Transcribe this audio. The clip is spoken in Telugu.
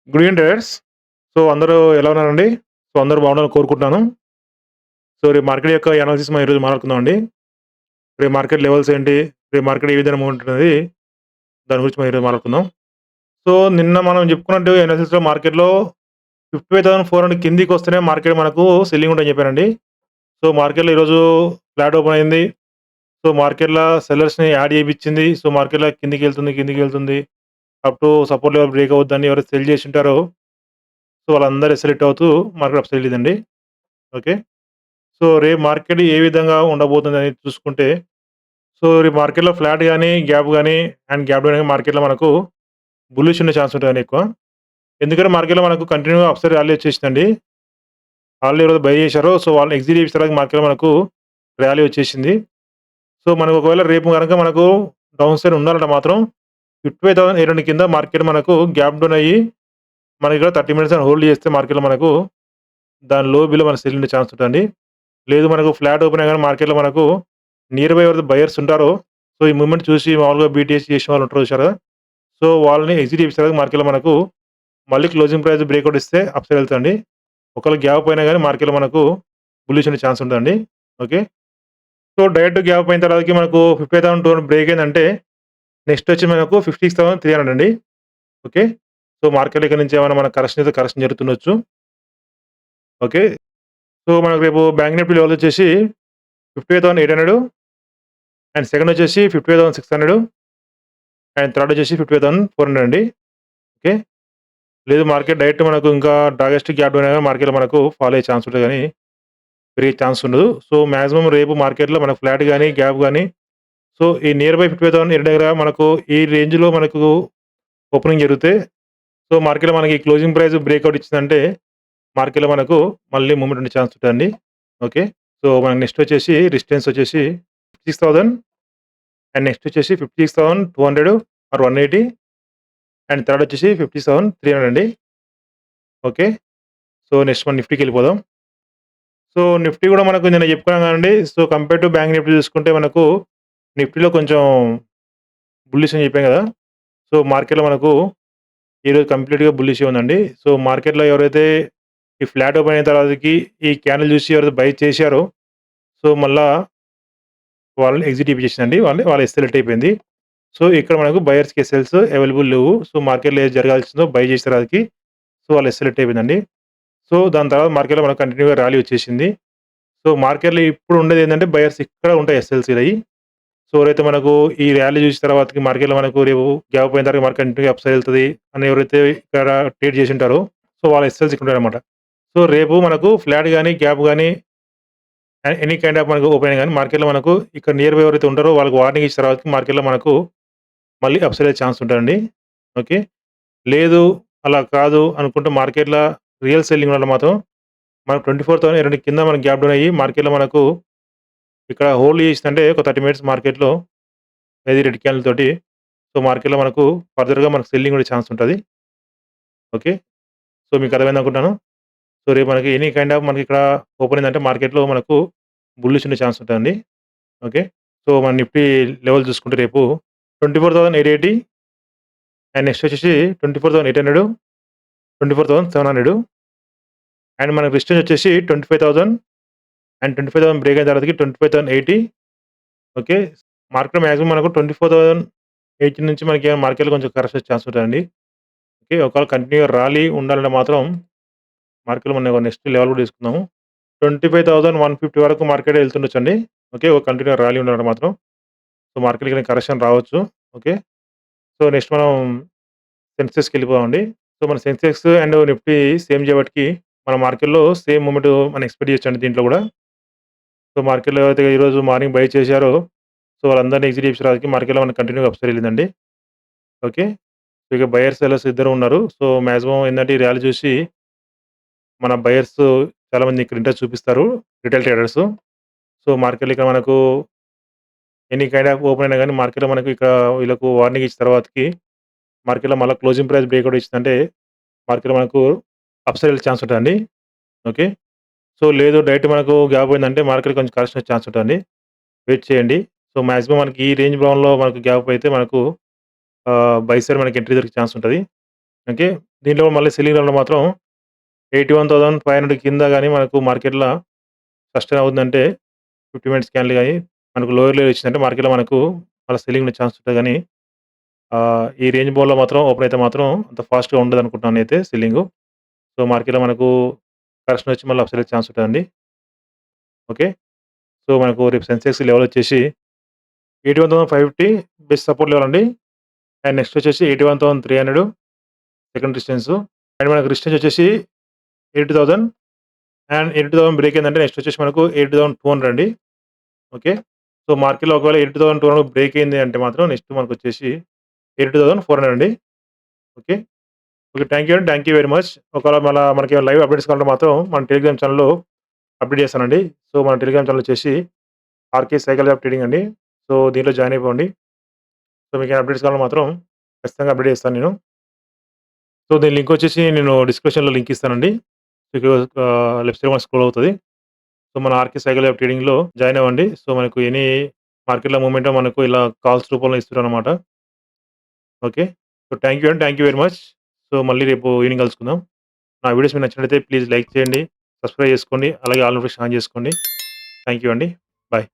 Good evening traders. సో, అందరూ ఎలా ఉన్నారండి? సో, అందరూ బాగుండాలని కోరుకుంటున్నాను. సో, రేపు మార్కెట్ యొక్క అనాలిసిస్ మనం ఈరోజు మాట్లాడుకుందామండి. రేపు మార్కెట్ లెవెల్స్ ఏంటి? రేపు మార్కెట్ ఏ విధంగా మూవ్‌మెంట్ ఉన్నది? దాని గురించి మనం ఈరోజు మాట్లాడుకుందాం. సో, నిన్న మనం చెప్పుకున్నట్టు అనాలిసిస్‌లో మార్కెట్‌లో 55,400 కిందికొస్తేనే మార్కెట్ మనకు సెల్లింగ్ ఉంటదని చెప్పానండి. సో, మార్కెట్‌లో ఈరోజు ఫ్లాట్ ఓపెన్ అయింది. సో, మార్కెట్‌ల సెల్లర్స్‌ని యాడ్ చేపిచ్చింది. సో, మార్కెట్‌ల కిందికెళ్తుంది, కిందికెళ్తుంది. Up to support level break అవుద్దని ఎవరైతే సెల్ చేసుంటారో, సో, వాళ్ళందరూ ఎస్సలేట్ అవుతూ మార్కెట్ అప్ సైడ్ ఎళ్ళిందండి. ఓకే. సో, రేపు మార్కెట్ ఏ విధంగా ఉండబోతుందనేది చూసుకుంటే, సో, రేపు మార్కెట్‌లో ఫ్లాట్ గాని, గ్యాప్ గాని అండ్ గ్యాప్ డౌన్ గాని మార్కెట్‌లో మనకు బుల్లిష్ ఉండే ఛాన్స్ ఉంటదండి ఎక్కువ. ఎందుకంటే మార్కెట్‌లో మనకు కంటిన్యూ‌గా అప్‌సైడ్ ర్యాలీ వచ్చేసిందండి. ఆల్రెడీ ఎవరైతే బై చేశారో సో, వాళ్ళని ఎగ్జిట్ చేసిన తర్వాత మార్కెట్‌లో మనకు ర్యాలీ వచ్చేసింది. సో, మనకు ఒకవేళ రేపు గనక మనకు డౌన్ సైడ్ ఉండాలంటే మాత్రం 55,800 కింద మార్కెట్ మనకు గ్యాప్ డౌన్ అయ్యి, మనకి ఇక్కడ 30 మినిట్స్ అని హోల్డ్ చేస్తే మార్కెట్‌లో మనకు దాని లో బిలో మనకు సెల్ ఉండే ఛాన్స్ ఉంటదండి. లేదు మనకు ఫ్లాట్ ఓపెన్ అయ్యంగానే మార్కెట్‌లో మనకు నియర్ బై ఎవరైతే బయర్స్ ఉంటారో, సో, ఈ మూవ్‌మెంట్ చూసి మామూలుగా బీటీఎస్ చేసిన వాళ్ళు ఉంటారు చూసారా? సో, వాళ్ళని ఎగ్జిట్ చేపిస్తారు మార్కెట్‌లో మనకు మళ్ళీ క్లోజింగ్ ప్రైస్ బ్రేక్‌ఔట్ ఇస్తే అప్ సైడ్ ఎళ్తదండి. ఒకవేళ గ్యాప్ అయినా గాని మార్కెట్‌లో మనకు బుల్లిష్ ఉండే ఛాన్స్ ఉంటదండి. ఓకే. సో, డైరెక్ట్ గ్యాప్ అయిన తర్వాతకి మనకు 50,200 బ్రేక్ అయిందంటే నెక్స్ట్ వచ్చి మనకు 56,300 అండి. ఓకే. సో, మార్కెట్‌లో ఇక్కడ నుంచి ఏమైనా మన కరెక్షన్ అయితే కరెక్షన్ జరుగుతుండొచ్చు. ఓకే. సో, మనకు రేపు బ్యాంక్ నిఫ్టీ లెవెల్ వచ్చేసి 58,800 అండ్ సెకండ్ వచ్చేసి 55,600 అండ్ థర్డ్ వచ్చేసి 55,400 అండి. ఓకే. లేదు మార్కెట్ డైరెక్ట్ మనకు ఇంకా డాగెస్ట్ గ్యాప్ డౌన్ అయినా మార్కెట్‌లో మనకు ఫాల్ అయ్యే ఛాన్స్ ఉంటది గానీ, పెరిగే ఛాన్స్ ఉండదు. సో, మాక్సిమం రేపు మార్కెట్‌లో మనకు ఫ్లాట్ గాని, గ్యాప్ గాని సో, ఈ నియర్ బై 55,000 దగ్గర మనకు ఈ రేంజ్‌లో మనకు ఓపెనింగ్ జరిగితే, సో, మార్కెట్‌లో మనకి క్లోజింగ్ ప్రైస్ బ్రేక్‌ఔట్ ఇచ్చిందంటే, మార్కెట్‌లో మనకు మళ్ళీ మూవ్‌మెంట్ ఉండే ఛాన్స్ ఉంటదండి. ఓకే. సో, మనకు నెక్స్ట్ వచ్చేసి రెసిస్టెన్స్ వచ్చేసి 56,000 అండ్ నెక్స్ట్ వచ్చేసి 56,200 ఆర్ 180 అండ్ థర్డ్ వచ్చేసి 57,300 అండి. ఓకే. సో, నెక్స్ట్ మనం నిఫ్టీకెళ్ళిపోదాం. సో, నిఫ్టీ గూడా మనకు నిన్న చెప్పుకున్నాం కదండీ! So, compare to bank Nifty చూసుకుంటే మనకు నిఫ్టీలో కొంచెం బుల్లిష్ అని చెప్పాం గదా! సో, మార్కెట్‌లో మనకు ఈరోజు కంప్లీట్‌గా బుల్లిషే ఉందండి. సో, మార్కెట్‌లో ఎవరైతే ఈ ఫ్లాట్ ఓపెన్ అయిన తర్వాతకి ఈ క్యాండిల్ చూసి ఎవరైతే బై చేశారో, సో, మళ్ళా వాళ్ళని ఎగ్జిట్ ఇప్పించేసిందండి. వాళ్ళ ఎస్సెలెక్ట్ అయిపోయింది. సో, ఇక్కడ మనకు బయర్స్‌కి ఎస్ఎల్స్ అవైలబుల్ లేవు. సో, మార్కెట్‌లో ఏది జరగాల్సిందో బై చేసిన తర్వాతకి సో, వాళ్ళు ఎస్సెలెక్ట్ అయిపోయిందండి. సో, దాని తర్వాత మార్కెట్‌లో మనకు కంటిన్యూ‌గా ర్యాలీ వచ్చేసింది. సో, మార్కెట్‌లో ఇప్పుడు ఉండేదేంటంటే బయర్స్ ఇక్కడ ఉంటాయి ఎస్ఎల్‌సీలయి. సో, ఎవరైతే మనకు ఈ ర్యాలీ చూసిన తర్వాతకి మార్కెట్‌లో మనకు రేపు గ్యాప్ అయిన తర్వాత మార్కెట్ కంటిన్యూ‌గా అప్ సైడ్ ఎళ్తది అని ఎవరైతే ఇక్కడ ట్రేడ్ చేసుంటారో, సో, వాళ్ళ ఎస్ఎల్స్ ఇక్కడ ఉంటాయన్నమాట. సో, రేపు మనకు ఫ్లాట్ గాని, గ్యాప్ గాని ఎనీ కైండ్ ఆఫ్ మనకు ఓపెన్ అయిన గాని మార్కెట్‌లో మనకు ఇక్కడ నియర్ బై ఎవరైతే ఉంటారో వాళ్ళకి వార్నింగ్ ఇచ్చిన తర్వాతకి మార్కెట్‌లో మనకు మళ్ళీ అప్ సైడ్ అయ్యే ఛాన్స్ ఉంటదండి. ఓకే. లేదు అలా కాదు అనుకుంటే మార్కెట్‌ల రియల్ సెల్లింగ్ వల్ల మాత్రం మనకు 24,200 కింద మనకు గ్యాప్ డౌన్ అయ్యి మార్కెట్‌లో మనకు ఇక్కడ హోల్డ్ చేసిందంటే ఒక 30 మినిట్స్ మార్కెట్‌లో ఏది రెడ్ క్యాండిల్ తోటి సో, మార్కెట్‌లో మనకు ఫర్దర్‌గా మనకు సెల్లింగ్ ఉండే ఛాన్స్ ఉంటది. ఓకే. సో, మీకు అర్థమైందనుకుంటాను. సో, రేపు మనకి ఎనీ కైండ్ ఆఫ్ మనకిక్కడ ఓపెన్ అయిందంటే మార్కెట్‌లో మనకు బుల్లిష్ ఉండే ఛాన్స్ ఉంటదండి. ఓకే. సో, మన నిఫ్టీ లెవెల్ చూసుకుంటే రేపు 24,880 అండ్ నెక్స్ట్ వచ్చేసి 24,800, 24,700 అండ్ మనకు రెసిస్టెన్స్ వచ్చేసి 25,000 అండ్ 25,000 బ్రేక్ అయిన తర్వాతకి 25,080 ఓకే. మార్కెట్‌లో మాక్సిమం మనకు 24,080 నుంచి మనకి మార్కెట్‌లో కొంచెం కరెక్షన్ వచ్చే ఛాన్స్ ఉంటదండి. ఓకే. ఒకవేళ కంటిన్యూ‌గా ర్యాలీ ఉండాలంటే మాత్రం మార్కెట్‌లో మనం నెక్స్ట్ లెవెల్ కూడా తీసుకుందాము. 25,150 వరకు మార్కెట్ ఎళ్తుండొచ్చండి. ఓకే. ఒక కంటిన్యూ ర్యాలీ ఉండాలంటే మాత్రం. సో, మార్కెట్‌కి కరెక్షన్ రావచ్చు. ఓకే. సో, నెక్స్ట్ మనం సెన్సెక్స్‌కెళ్ళిపోదామండి. సో, మన సెన్సెక్స్ అండ్ నిఫ్టీ సేమ్ చేపటికి మన మార్కెట్‌లో సేమ్ మూవ్‌మెంట్ మనం ఎక్స్‌పెక్ట్ చేయొచ్చండి దీంట్లో గూడా. సో, మార్కెట్‌లో ఎవరైతే ఈరోజు మార్నింగ్ బై చేశారో, సో, వాళ్ళందరిని ఎగ్జిట్ చేపించడానికి మార్కెట్‌లో మనకు కంటిన్యూ‌గా అప్ సైడ్ ఎళ్ళిందండి. ఓకే. సో, ఇక బయర్స్, సెల్లర్స్ ఇద్దరు ఉన్నారు. సో, మాక్సిమం ఏందంటే ఈ ర్యాలీ చూసి మన బయర్స్ చాలామంది ఇక్కడ ఇంట్రెస్ట్ చూపిస్తారు. Retail traders. సో, మార్కెట్‌లో ఇక్కడ మనకు ఎనీ కైండ్ ఆఫ్ ఓపెన్ అయినా గాని మార్కెట్‌లో మనకు ఇక్కడ వీళ్ళకు వార్నింగ్ ఇచ్చిన తర్వాతకి మార్కెట్‌లో మళ్ళా క్లోజింగ్ ప్రైస్ బ్రేక్‌ఔట్ ఇచ్చిందంటే మార్కెట్‌లో మనకు అప్ సైడ్ ఎళ్ళే ఛాన్స్ ఉంటదండి. ఓకే. సో, లేదు డైరెక్ట్ మనకు గ్యాప్ పోయిందంటే మార్కెట్ కొంచెం కరెక్షన్ వచ్చే ఛాన్స్ ఉంటదండి. వెయిట్ చేయండి. సో, మాక్సిమం మనకి ఈ రేంజ్ బౌండ్‌లో మనకు గ్యాప్ అయితే మనకు బై సైడ్ మనకి ఎంట్రీ దొరికే ఛాన్స్ ఉంటది. ఓకే. దీంట్లో మళ్ళీ సెల్లింగ్ లెవెల్ మాత్రం 81,500 కింద గాని మనకు మార్కెట్‌ల సస్టైన్ అవుతుందంటే 50 మినిట్స్ క్యాండిల్ గాని మనకు లోయర్ లెవెల్ ఇచ్చిందంటే మార్కెట్‌లో మనకు మళ్ళా సెల్లింగ్ ఉండే ఛాన్స్ ఉంటది గానీ ఈ రేంజ్ బౌల్‌లో మాత్రం ఓపెన్ అయితే మాత్రం అంత ఫాస్ట్‌గా ఉండదనుకుంటున్నాను నేనైతే సెల్లింగు. సో, మార్కెట్‌లో మనకు కరెక్షన్ వచ్చి మళ్ళీ అప్‌సైడ్ ఛాన్స్ ఉంటదండి. ఓకే. సో, మనకు రేపు సెన్సెక్స్ లెవెల్ వచ్చేసి 81,550 బెస్ట్ సపోర్ట్ లెవెల్ అండి. అండ్ నెక్స్ట్ వచ్చేసి 81,300 సెకండ్ రెసిస్టెన్స్. అండ్ మనకు రెసిస్టెన్స్ వచ్చేసి 80,000 అండ్ 80,000 బ్రేక్ అయిందంటే నెక్స్ట్ వచ్చేసి మనకు 80,200 అండి. ఓకే. సో, మార్కెట్‌లో ఒకవేళ 80,200 బ్రేక్ అయింది అంటే మాత్రం నెక్స్ట్ మనకొచ్చేసి 82,400 అండి. ఓకే. ఓకే. థాంక్ యూ అండి. Thank you very much. ఒకవేళ మనకి లైవ్ అప్‌డేట్స్ కావాలంటే మాత్రం మన టెలిగ్రామ్ ఛానెల్‌లో అప్‌డేట్ చేస్తానండి. సో, మన టెలిగ్రామ్ ఛానెల్ వచ్చేసి ఆర్‌కే సైకాలజీ ఆఫ్ ట్రేడింగ్ అండి. సో, దీంట్లో జాయిన్ అయిపోండి. సో, మీకేమైనా అప్‌డేట్స్ కావాలంటే మాత్రం ఖచ్చితంగా అప్‌డేట్ చేస్తాను నేను. సో, దీని లింక్ వచ్చేసి నేను డిస్క్రిప్షన్‌లో లింక్ ఇస్తానండి. మీకు లెఫ్ట్ సైడ్ స్క్రోల్ అవుతది. సో, మన ఆర్‌కే సైకాలజీ ఆఫ్ ట్రేడింగ్‌లో జాయిన్ అవ్వండి. సో, మనకు ఎనీ మార్కెట్‌లో మూవ్‌మెంట్ మనకు ఇలా కాల్స్ రూపంలో ఇస్తున్నారనమాట. ఓకే. సో, థాంక్ యూ అండి. Thank you very much. So, మళ్ళీ రేపు ఈవినింగ్ కలుసుకుందాం. నా వీడియోస్ మీకు నచ్చినట్లయితే ప్లీజ్ లైక్ చేయండి, సబ్స్క్రైబ్ చేసుకోండి, అలాగే ఆల్ నోటిఫికేషన్ ఆన్ చేసుకోండి. థాంక్ యూ అండి. బాయ్.